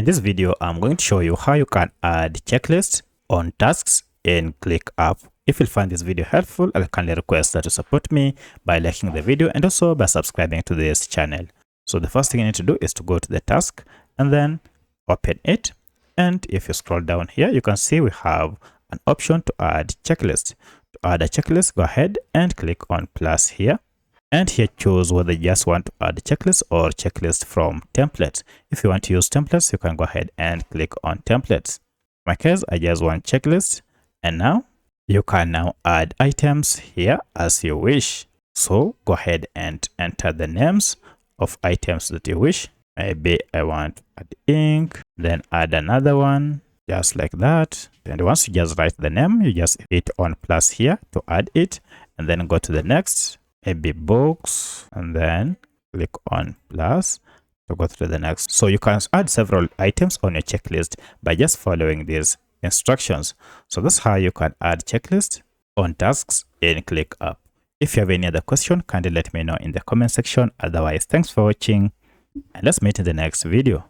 In this video, I'm going to show you how you can add checklists on tasks in ClickUp. If you find this video helpful, I kindly request that you support me by liking the video and also by subscribing to this channel. So the first thing you need to do is to go to the task and then open it. And if you scroll down here, you can see we have an option to add checklist. To add a checklist, go ahead and click on plus here. And here choose whether you just want to add a checklist or checklist from templates. If you want to use templates, you can go ahead and click on templates. In my case, I just want checklist. And now you can now add items here as you wish. So go ahead and enter the names of items that you wish. Maybe I want to add ink, then add another one just like that. And once you just write the name, you just hit on plus here to add it and then go to the next. Maybe books, and then click on plus to go to the next. So you can add several items on your checklist by just following these instructions. So that's how you can add checklist on tasks in ClickUp. If you have any other question, kindly let me know in the comment section. Otherwise, thanks for watching and let's meet in the next video.